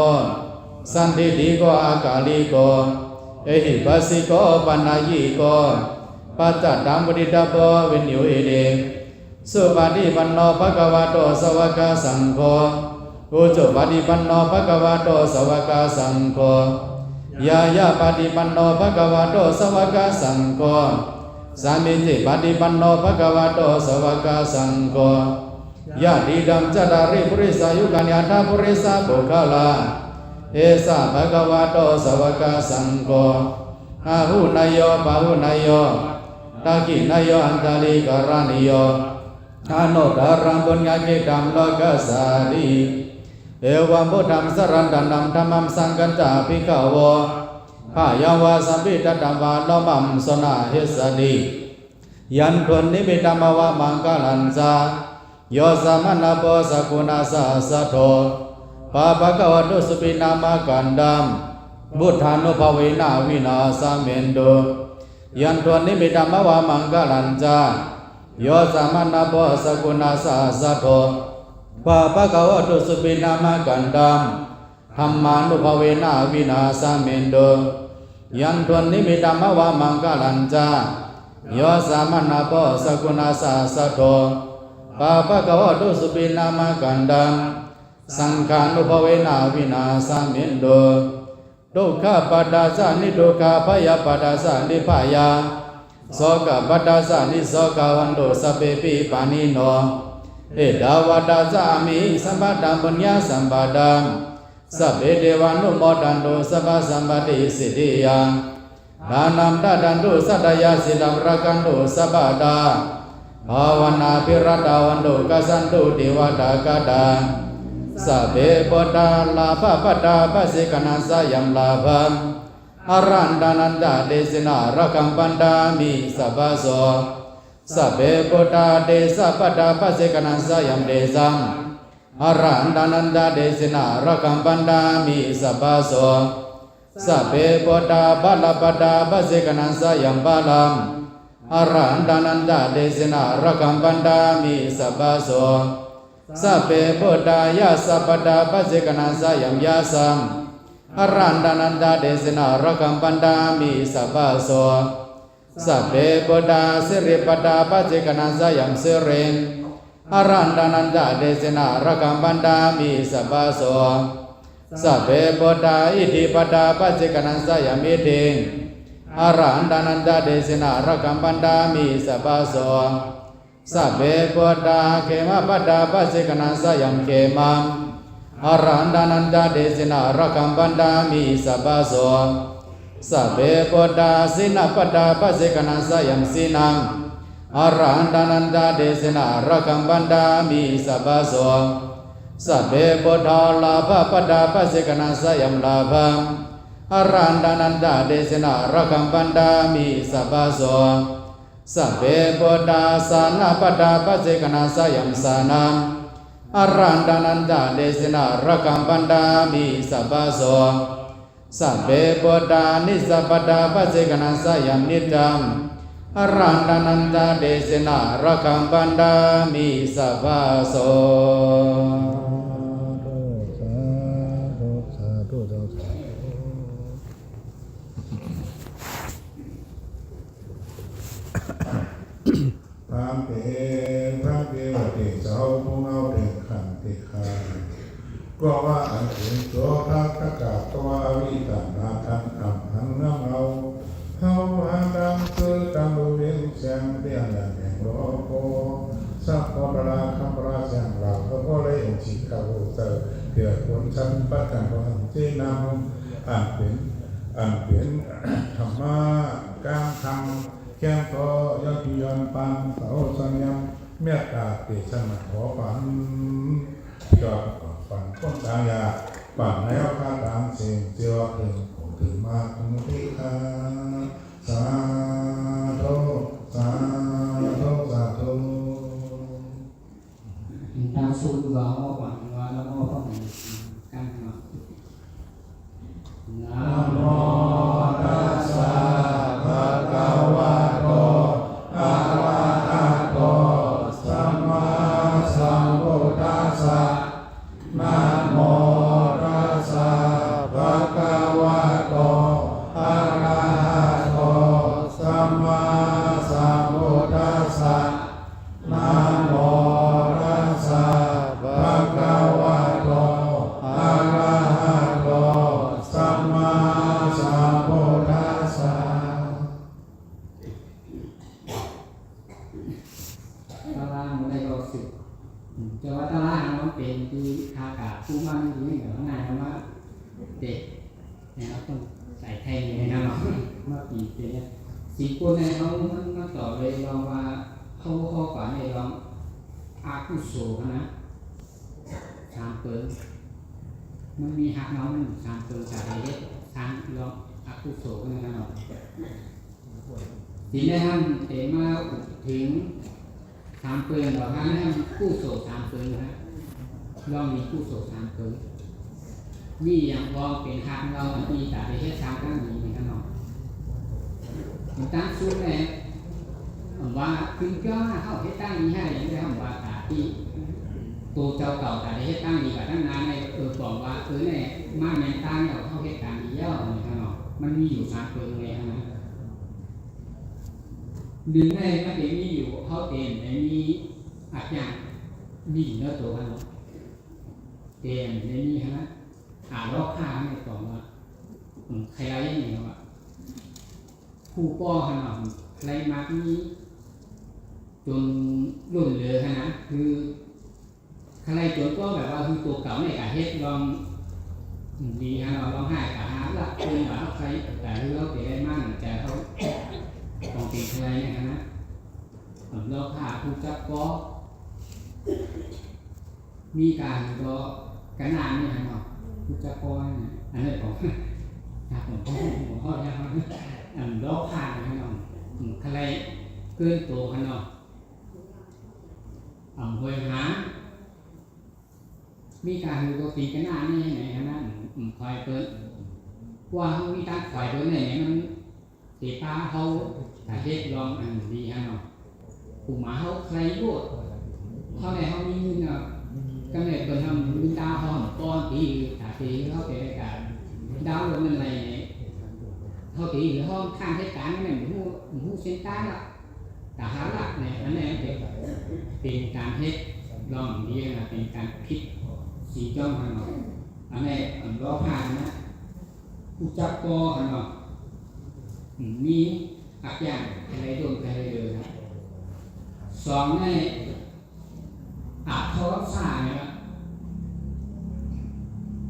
สันติติโกอากาลิโกเอหิปัสสิโกปนายิโกปัจจตัมปฏิตัปโปวิญญูเอเดสุปฏิปันโนภะคะวะโตสวากาสังโฆอุจุปฏิปันโนภะคะวะโตสวากาสังโฆยายาปฏิปันโนภะคะวะโตสวากาสังโฆสามิจิปฏิปันโนภะคะวะโตสวากาสังโฆยะติดัมจตาริปุริสายุกัญญาทาปุริสาโภคลาเอสะภะคะวะโตสวากาสังโฆอาหุนายโยปะหุนายโยตากินายโยอันตาลิกรณิโยอนุตตรังปุญญเกตัมโลกัสสาดิเอวัมพุทธัมสรันตันัมธัมมัมสังฆัจจาภิกขวะพายังวาสัมปิตตัมวาโนมัมสนาหิสติยันทุนนิมิตมวะมังคลันจาโยสามนาโปสกุณาสาสะโทปะภะคะวะโตสุปินามะกันดัมบุทธานุภเวนะวินาสเมนโต ยันทวนนิมิตามวามังกลัญจาโยสามานาโพสกุณาสาสะโทปะปะกะวะตุสุปินามกันดัมธรรมานุภเวนะวินาสเมนโดยันทวนนิมิตามวามังกลัญจาโยสามานาโพสกุณาสาสะโทปะปะกะวะตุสุปินามกันดัมสังฆานุภเวนะวินาสเมนโดทุกขปัฏฐาสานิทุกขพยปัฏฐาสานิพยาโสกปัฏฐาสานิโสกวันโตสัพเพปิปานิโนเอดาวัฏฐาสามิสัมปตัมปุญญาสัมปตัมสัพเพเทวานุโมทันโตสัพพสัมปติสิทธิยาทานัมตตันตุสัตตยาสิลังรักันตุสัพพตาภาวนาภิรัตาวันโตกัสสันตุเทวตากตาสัพเพปุตตาลาภปัตตาปัสสิกนัสสยัมลาภัมอรันดานันตาเดสินารักัมปันดามิสัพพโสสัพเพปุตตาเดสะปัตตาปัสสิกนัสสยัมเดสัมอรันดานันตาเดสินารักัมปันดามิสัพพโสสัพเพปุตตาบาลปัตตาปัสสิกนัสสยัมบาลัมอรันดานันตาเดสินารักัมปันดามิสัพพโสสัพเพปุตตายาสัพพตาปัสสิกนัสสยัมยาสัมอรันดานันตาเดสินารักัมปันดามิสัพพโสสัพเพปุตตาสิริปตาปัจเจกนัสสยัมสิริงอรันดานันตาเดสินารักัมปันดามิสัพพโสสัพเพปุตตาอิทิปตาปัจเจกนัสสยัมอิทิงอรันดานันตาเดสินารักัมปันดามิสัพพโสสัพเพปุตตาเขมะปัตตาปัจเจกนัสสยัมเขมังอรันดานันตาเดสินารักัมปันดามิสัพพโสสัพเพปุตตาสินาปัตตาปัสสิกนัสสยัมสินังอรันดานันตาเดสินารักัมปันดามิสัพพโสสัพเพปุตตาลาภปัตตาปัสสิกนัสสยัมลาภัมอรันดานันตาเดสินารักัมปันดามิสัพพโสสัพเพปุตตาสานาปัตตาปัสสิกนัสสยัมสานังอรันดานันตาเดสินารักัมปันดามิสัพพโสสัพเพปุตตานิสัพพตาปัสสิกนัสสยัมนิจังอรันดานันตาเดสินารักัมปันดามิสัพพโส
ตามเตพระเทวเตเจ้าผู้เงาเด่นขันติคาก็ว่าอันถึงตัวพระกกาตัวอวิตานาทันอัมหังน้ำเอาเฮาหาดังคือตามเวียงแสงเดียนแห่งโลโกสัพพะราคัมปราแสงเราก็เลยจิตเขาเจอเกิดผลชั้นปัจจัยของเจนำอันเป็นธรรมะการทำแก้พอยอดยอนปังเขาสัญญาเมตตาเตชะขอฝันจอดฝันต้นตายาฝันแล้วข้าตามเสียงเจียวถึงถึงมาถึงที่ข้าสาธุสาธุสาธุ
ทางสูตรว่าหวังว่าแล้วก็ต้องการทำนะโมตัสสะภะคะวะโตอะระหะโตสัมมาสัมพุทธัสสะนะโมตัสสะภะคะวะโตอะระหะโตสัมมาสัมพุทธัสสะนะโมตัสสะภะคะวะโตอะระหะโตสัมมาสัมพุทธัสสะตารางในรอบสิบจะว่าตารางมันเป็นที่ทากาผู้มันอยู่นี่กับงานว่าเด็กนะครับต้องใส่ไทยในนั้นหรอกมาปีเป็นสีคนในเขามันต่อเลยลองว่าเขาข้อก่อนในลองอาคุโสนะสามเปิลมันมีหักน้องมันสามเปิลจากเด็กสามลองอาคุโสนะครับหรอกทีนี้ท่านเตมาถึงสามเปิลหรอกท่านคู่โสสามเปิลนะลองมีคู่โสสามเปิลมีอย่างลองเป็นหักเรามีแต่เด็กสามก็มีเหมือนกันหรอก mình tăng xuống này và kinh cho họ hết tăng đi hay là cái hầm và cả đi tô châu cầu cả đấy hết tăng đi cả tăng nan này còn và thứ này mà mình tăng rồi họ hết tăng đi nhau này thằng nóมันมีอยู่3ตัวเลยนะดึงได้มันจะมีอยู่เขาเต็มในมีอาจารย์มีเนื้อตัวมันเต็มในนี้ฮะรอบข้างในกล่องว่าใครไรอย่างเงี้ยว่าผู้ป้อขนาดใครมาที่นี้จนรุ่นเหลือขนาดคือใครจนก็แบบว่าคือตัวเก่าในการเฮ็ดลองดีฮะเราลองให้กับหาละเป็นว่าใครแต่เรื่องเกิดได้มากแต่เขาต้องตีใครเนี่ยนะเราหาผู้จับก็มีการก็การนานเนี่ยฮะผู้จับก็อันนี้ผมพ่อเนี่ยเราผ่านฮะน้องใครเกินตัวฮะน้องหวยหามีการดูตัวตีกันหน้านี่ไหนฮะนั่นคอยเปิดว่าเขามีการคอยเปิดไหนมันตีตาเขาแต่เฮ็ดลองอันดีฮะเนาะผู้หมาเขาใครพูดเขาไหนเขามีเงินก็เลยเปิดทำมีดาวเขาก้อนตีแต่ตีเขาเป็นอะไรกันดาวลงเงินอะไรเขาตีหรือห้องข้างเทศกาลนี่เหมือนหูเส้นตาละแต่หาหลักเนี่ยอันนี้เป็นการเฮ็ดลองดีนะเป็นการคิดสีจ้องหันหน่อยอันนี้ล้อผ่านนะผู้จับกอหันหน่อยมีอักอย่างอะไรโดนอะไรเลยนะสองในอาทอซาเนี่ย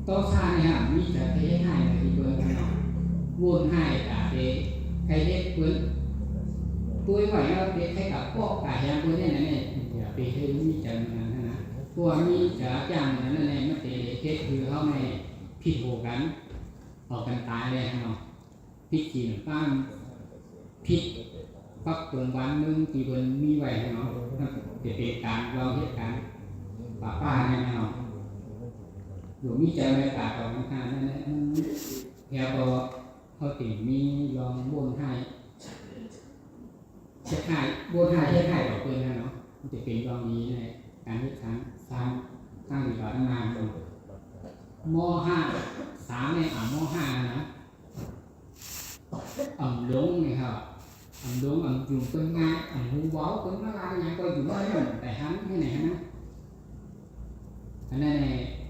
โตซาเนี่ยมีแต่เทให้ในที่เบิร์นกันวนให้แต่เทใครเล็กเบิร์นตัวไหวแล้วเด็กให้กับพวกกายยางเบิร์นเนี่ยอย่าไปเทมีจังนะพวกนี้จะจ้างนั้นในมันเตะเกตคือเขาในผิดโหกันออกกันตายเลยเนาะพิจิตรป้านพิษปักตรงวันนึงที่บนมีไหวเนาะจะเป็นการเราเหตุการณ์ป้าเนี่ยเนาะอยู่มีใจในตาของทางนั่นแหละแค่พอเขาติ่งมีลองบนให้เช็คให้บนให้เช็คให้ต่อเพื่อนเนาะมันจะเป็นลองนี้ในการที่สร้างดีกว่าตั้งนานเลยม.5 3ในม.5 นะลงไงครับลงdùng cơn ngay hú bó cơn nó la nhà coi dùng nói mình tại hắn cái này hả anh này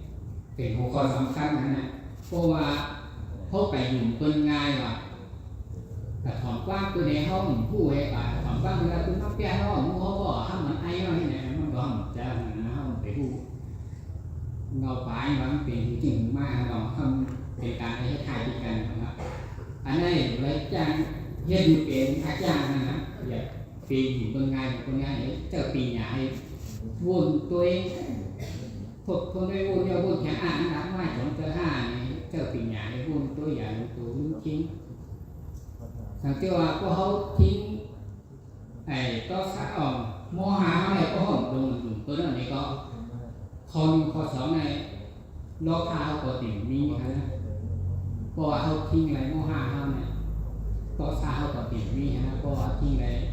เป็นหัวข้อสำคัญนะเพราะว่าเขาไปอยู่เปิ้นง่ายว่ะแต่ถอนกว้างตัวในห้องผู้ให้ป่ะถอนกว้างเวลาคุณต้องแก้ห้องเขาก็ห้ามมันไอ้เนาะที่ไหนมันก็ห้ามจะห้องไปผู้เงาปลายมันเป็นจริงมากเราทำเป็นการให้ถ่ายที่กันนะครับอันนี้เลยจ้างเฮ็ดอยู่เป็นอาจารย์นะอย่าปีอยู่เปิ้นง่ายคนง่ายเจ้าปีใหญ่วนตัวเองthuộc con đây buôn nhau buôn chẳng hạn đã ngoài trong tờ hà này chờ tỉnh nhà để buôn tôi giả lúc tố lúc chính thằng tiêu có hậu chính này có xã ổng mô hà này có hổng dùng tôi nói này có con kho sáu này nó khá hậu có tỉnh mi hả có hậu chính này mô hà hậu này có xã hậu có tỉnh mi hả có chính này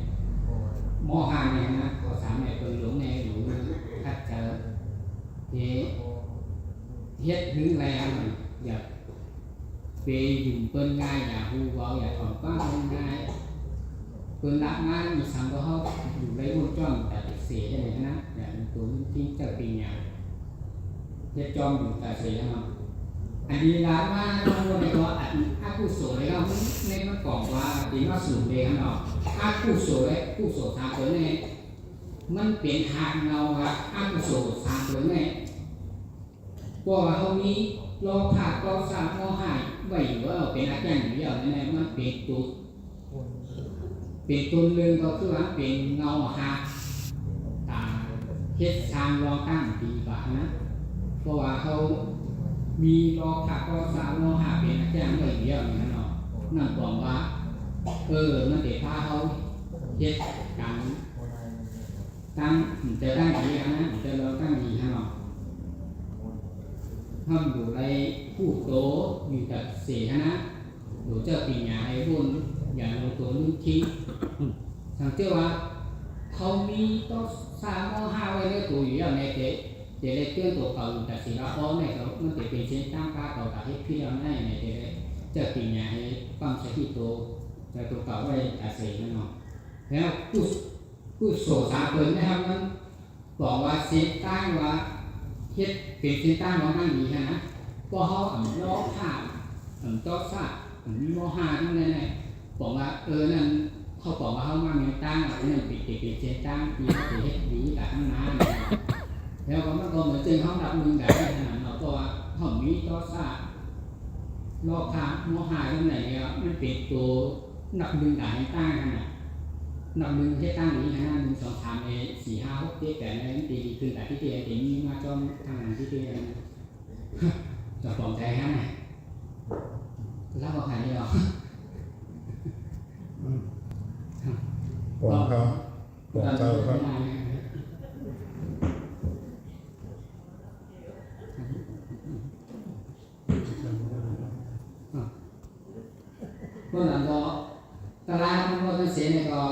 mô hà này hả có xã này tôi đúng này đủ thật chờ thì hết thứ này mình giờ về dùng bên ngay nhà hù vào nhà còn có bên ngay bên lát ngay mình sang đó không dùng lấy một trong tại để xẻ cho này nè để mình tốn chính trở về nhà hết trong dùng tại xẻ không anh đi làm mà không có có anh áp cụ sổ đấy không nên nó còn qua thì nó sử dụng để nó áp cụ sổ đấy cụ sổ thang tới nàyมันเป็นทางเราครับอ้างโสดทางตัวนี้ว่าเขานี้เราขาดเราสร้างเราหายไว้อยู่ว่าเป็นอาจารย์อยู่อย่างนี้มันเป็นตัวเรื่องก็คือว่าเป็นเงาหาตาเฮ็ดทางรอตั้งดีกว่านะเพราะว่าเขามีเราขาดเราสร้างเราหาเป็นอาจารย์ไว้อยู่อย่างนี้เนาะนั่นบอกว่ามันเดี๋ยวพาเขาเฮ็ดการtăngจะตั้งgìฮะจะเราตั้งgìฮะเนาะทำอยู่ในผู้โตอยู่กับเสียนะอยู่เจ้าปีญาให้บุญ อย่างเราตัวรุ่นที่สังเกตว่าเขามีต่อ3 5ไว้ในตัวอยู่อย่างในเด็กเตือนตัวเก่าแต่สิว่าอ๋อเนี่ยเขามันจะเป็นเส้นตั้งค่าเก่าแต่ให้พี่เราได้ในเด็กจะปีนี้ให้ความสถิตตัวแต่ตัวเก่าไว้แต่เสียนั่นเนาะแล้วผู้โสสาเกินนะครับมันบอกว่าเส้นตั้งว่าเฮ็ดเป็นเส้นตั้งว่านั่งดีนะพอเขาล้อผ้าต่อซามีม.5ทั้งนั้นเลยบอกว่านั่นเขาบอกว่าเขามาเมียตั้งอ่ะนั่นปิดเส้นตั้งปีเขาเฮ็ดดีกับทั้งนั้นแล้วก็มันก็เหมือนจึงเขาดับมือแบบขนาดเราก็ว่าเขามีต่อซารอบทางม.5ทั้งไหนเนี่ยมันเป็นตัวนับมือกับให้ตั้งขนาดนับมือให้ตั้งนี้นะ1 2 3 4 5 6 7 8อะไรนี่ตีขึ้นแต่ที่เตียงตีมีมาจอมทางที่เตียงจะปลอมใจฮะเนี่ยเล่าบอกใครหรอ
ผมครับผมเจ้าครับ
เมื่อหลังก็ตารางมันก็เสียเนี่ยก็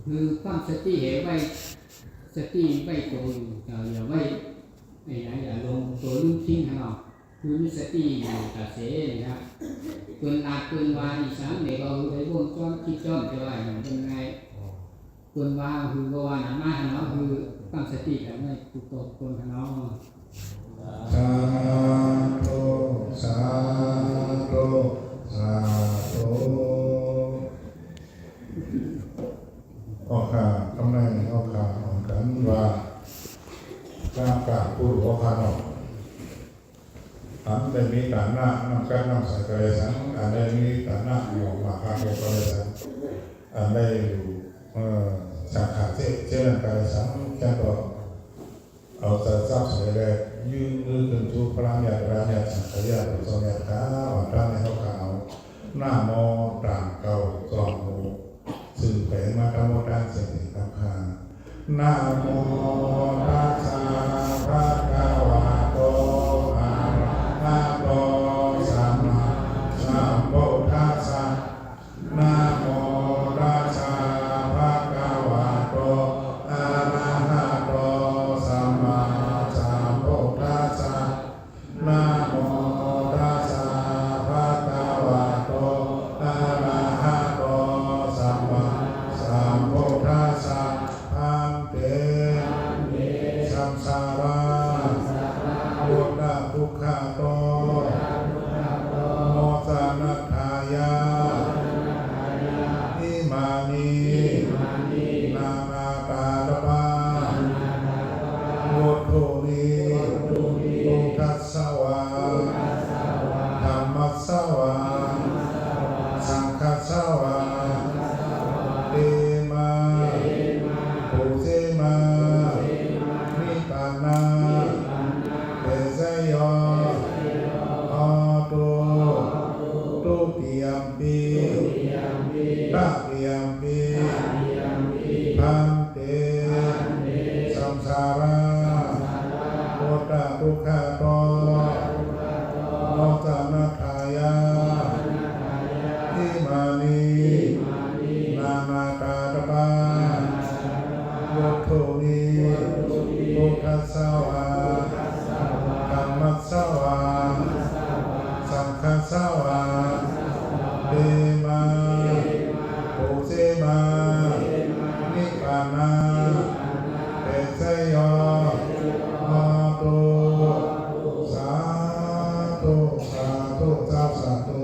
คือความสติเหตุไว้สติไว้ตัวอยู่อย่าไว้อย่าลงตัวลุ่มทิ้งให้เราคือมีสติอยู่แต่เสียนะครับเกินลาเกินวาอีสานเนี่ยก็ไอ้วงจรคิดจอมจะว่าอย่างเป็นไงเกินวาคือก็ว่าหนามาเนาะคือความสติแต่ไม่ถูกตกคนเนาะ
สาธุสาธุสาธุออกข่าวกำลังออกข่าวของกันว่าการกราบผู้รู้ข่าวอันได้มีฐานะนำการนำสายกระสังอันได้มีฐานะอยู่มาหาเกกระสังอันได้อยู่สาขาเจริญกระสังแค่ต่อเอาแต่ทราบสายแรกยืนมือขึ้นชูพลังยาราญาสังขยาปุสยาตาวันพระในเขาขาวหน้ามอต่างเก่าจอมโมสื่อแผงมาตามด้านเสียงคำพานะโมตัสสะภะคะวะโตอะระหะโตสัมมาสัมพุทธัสสะนะโมตัสสะภะคะวะโตอะระหะโตสัมมาสัมพุทธัสสะนะโมตัสสะภะคะวะโตอะระหะโตสัมมาสัมพุทธัสสะอันเตสัมสาราวุฒะทุกขโตโมสานัฏฐายาอิมานินานาตาลปาวุถุนิตุทัสสวาธรรมัสสวาสังฆัสสวาเตมาปุเสมานิปานาเตสยอาตุตุติยมปีตัติยมปีพันเตสัมสาราโมตะทุกขโตโมตะนัฏฐายาอิมานินานาตาตปาวุถุนิพุทธัสสวาธัมมัสสวาสังฆัสสวาเตมาปุเสมานิพพานาเตสยอาตุสาธุสาธุสาธุ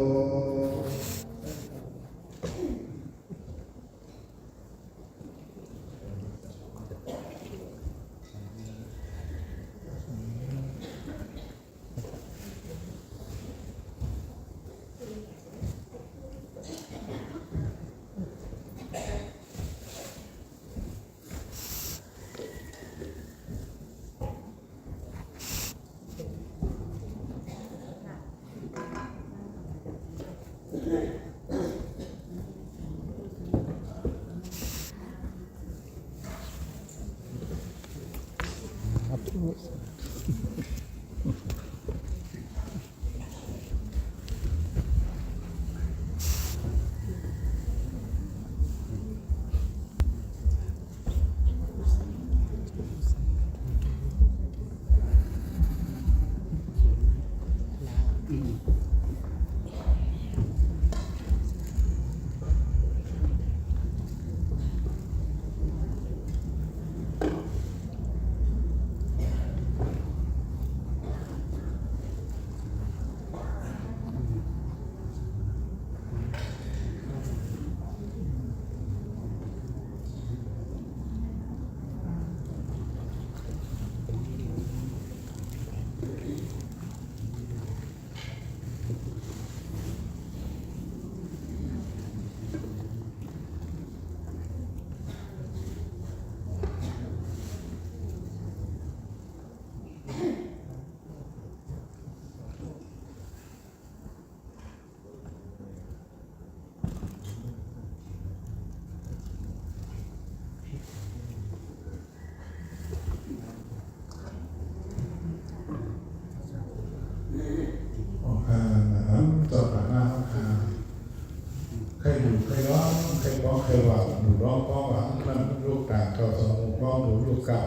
กา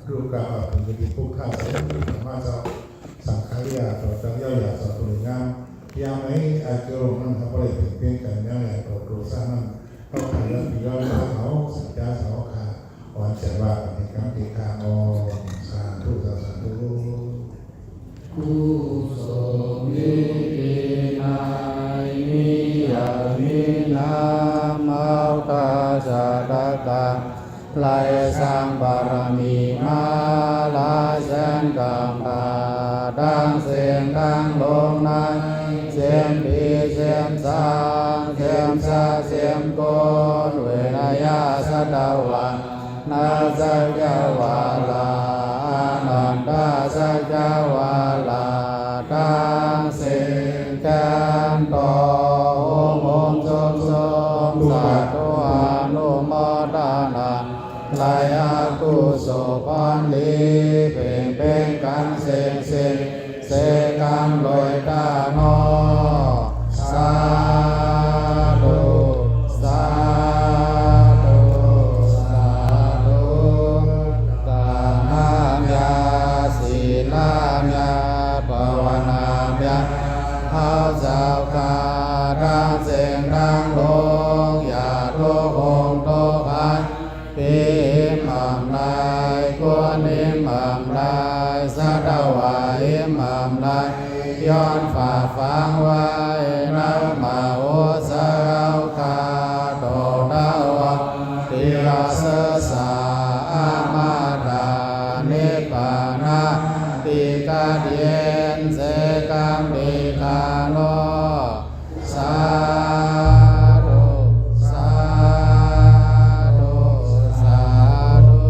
ลูกกาถึงจะมีผู้ฆ่าสามารถจะสังขารยาต่อจังย่อยาต่อตัวงามยังไม่อาจจะลงนั่งทำอะไรเป็นเพียงกันย่อยาต่อตัวสร้างนั่งเข้าขันแล้วย่อยาเขาสัญญาสาวขาอ่อนเฉยว่าในคำที่ขาอสาธุสาธุ
กุศลนิพินายนิยามินามาตาจาตกาลายสังบารมีมาลาเส้นกำปาดังเสียงดังลงในเสียงปีเสียงสางเสียงซาเสียงโกนเวนยาสดาวานาสัจจวาลานันดาสัจจวาลาดังเสียงกันต่อโอมสมสมสัตตุอนุโมทนาลายอากุโสพันลีเพ่งเพ่งกันเสงเสงเสกันลอยตาโนสาธุสาธุสาธุตานามยาศีลามยาภาวนามยาเอาเจ้าขาดังเสียงดังลงอย่าโลกองโตภัยปีมัมนายกุณิมัมนายสัตวายมัมนายย้อนฝ่าฟังไว้นักมาโอสาวคาโตดาวติยาสสาอามาดานิปานาติกาเดียนเสกัมปิคาโนสาธุสาธุสาธุ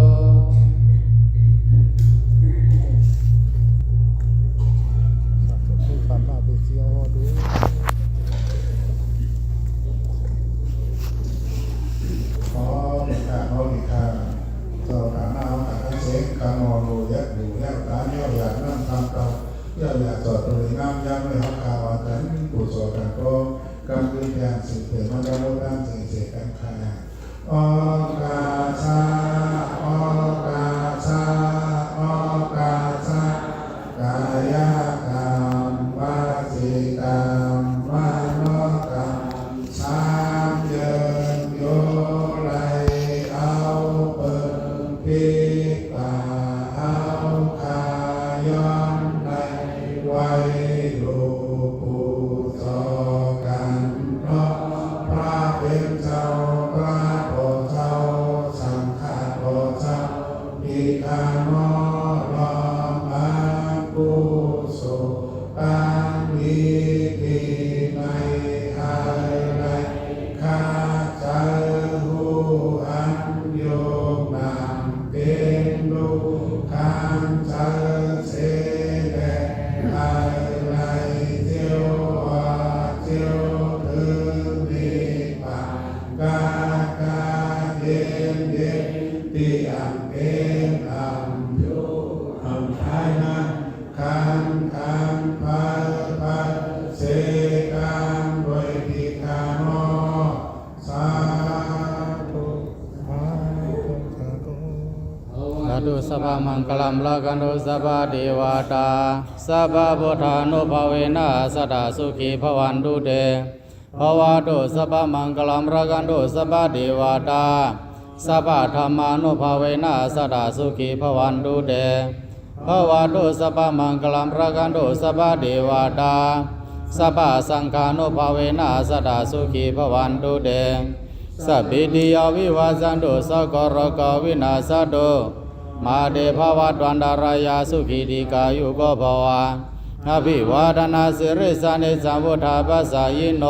ขอในการเอาดีค่ะต่อการเอาการเสกการนอนดูยัดดูแล้วการย่อยานั่งทำเก่าย่อยาต่อตัวงามยังไม่หักขาวันกันกุศลกันก็การเปลี่ยนแปลงสิ่งเปลี่ยนมันจะลดน้ำสิ่งเสียกันขายออกาชาออกาชาออกาชากายกรรมวาจีกรรมมโนกรรมสามเยินโยไลเอาเปิดปีตาเอาขายอนในไว้ลูกผู้สอกันเพราะพระเป็นเจ้าพระโพเจ้าสังฆาโพเจ้าปีกาโนลอมากุโสตังมีปีในหายในข้าใจหูอันโยนามเป็นลูกข้างใจเสดหายในเจียวเจียวถึงมีปังกากาเย็นเย็นที่อันเป็นอันโยอันท้ายนั้นคันพันเสกันด้วยพิคาโนสาธุสาธุสาธุ
สาธุสัพพมังคลัมละกันตุสัพพเทวตาสัพพพุทธานุภาเวนะสัตตสุขีภวันตุเตภวตุสัพพมังคลัมละกันตุสัพพเทวตาสัพพธรรมานุภาเวนะสัตตสุขีภวันตุเตภวตุสัพพมังคลัมละกันตุสัพพเทวตาสัพพสังฆานุภาเวนะสัตตสุขีภวันตุเตสัพพิติยาวิวัสสันตุสักกรกวินาศตุมาเดภวตวันดารายาสุขีติกายุโกภวะอภิวาทนาสิริสานิสัมพุทธาปัสสายิโน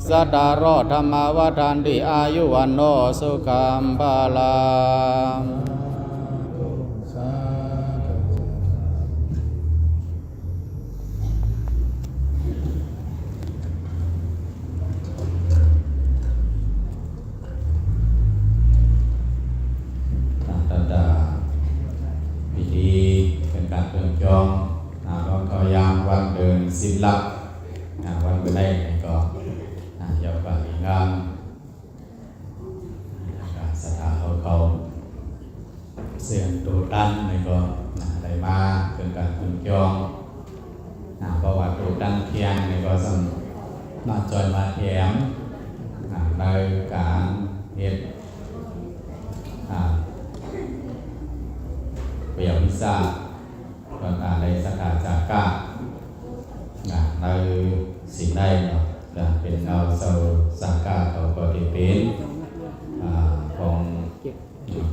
สัตตารโธรรมวัฏันติอายุวันโนสุขัมภาลังพิธีเป็นการเติมจองก็เขายามวันเดิน10 ลักวันไปได้ก็ยาวกว่าอีกงามสถาเขาเสื่อม ตัวดันนี่ก็ได้มาเป็นการคุ้มครองเพราะว่าตัวดันเทียนนี่ก็สำมาจอยมาแถมในการเฮ็ดเปียวิซ่าก็ในสถานจากก้าในสิ่งใดเนาะเป็นเอาเซาสากาเขาก็ที่เป็นของ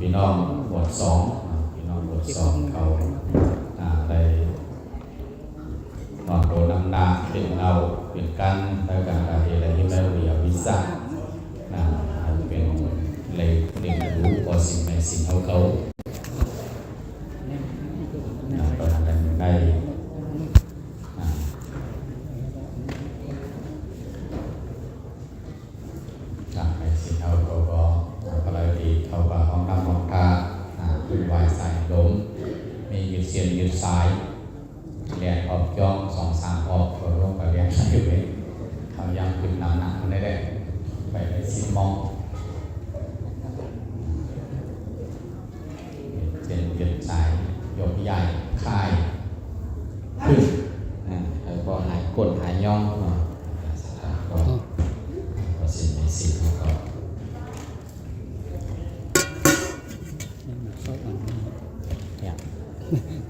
พี่น้องบทสองพี่น้องบทสองเขาได้นอนโดนำนาเป็นเอาเป็นกันแล้วกันอะไรที่ไม่เรียวิซ่าเป็นเลยเรียนรู้พอสิ่งในสิ่งเขาตอนนั้นได้ในสิ่งเขาก็เลยดีเขาว่าห้องน้ำห้องท่าขึ้นวายสายลมมียืดเสียนยืดสายเรียนออกย่อง2-3ออกก็ร่วมกับเรียนใช้เวทเขายังขึ้นน้ำหนักมันได้ไปได้10 โมงเจนยืดสายยกใหญ่คลายขึ้นแล้วก็หายกดหายย่องก็สิ่งในสิ่งก็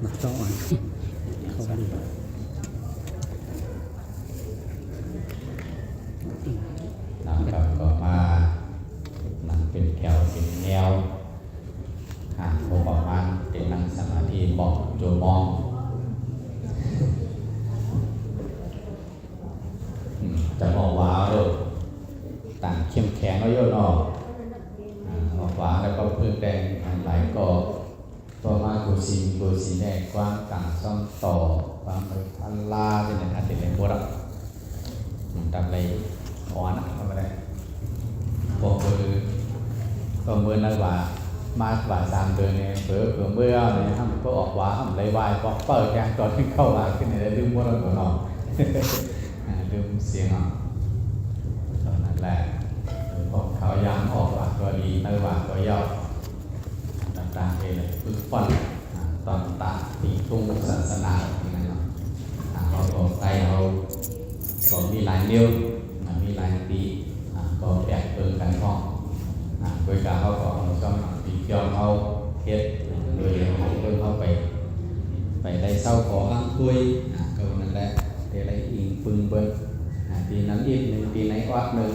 มักซ้อนเขาดี
นะครับก็มานั่งเป็นแถวเป็นแนวประมาณเป็นนั่งสมาธิบอกโจมองจะบอกว่าต่างเข้มแข็งแล้วย่นออกบอกว่าแล้วก็พื้นแดงหลายก็ตัวมากูซีแดงกว้างกลางซ่อมต่อความพันลาเป็นอย่างนั้นเป็นพวกเราดับเลยอ่อนทำอะไรบอกก็เมื่อนั้นว่ามาว่า3 เดือนเนี่ยเผื่อเมื่อเนี่ยทำก็ออกว่าทำไรวายก็เปิดแกงตอนที่เข้ามาขึ้นเนี่ยลืมว่าเราตัวน้องลืมเสียงตอนนั้นแหละพอเขายังออกว่าก็ดีไม่ว่าก็ยอดต่างๆเลยฝึกฝนตอนต่างที่ทุ่งศาสนาอย่างนั้นเขาก็ไปเขาก็มีหลายนิ้วมีหลายปีก็แตกเปิดกันห้องโดยการเขาก็ต้องปีเกี่ยวเขาเฮ็ดโดยเขาเพิ่งเข้าไปได้เศร้าขออ้างคุยก็นั่นแหละได้ไรอิงปึงเบิ้ลปีนั้นอีก1 ปีไหนวัดหนึ่ง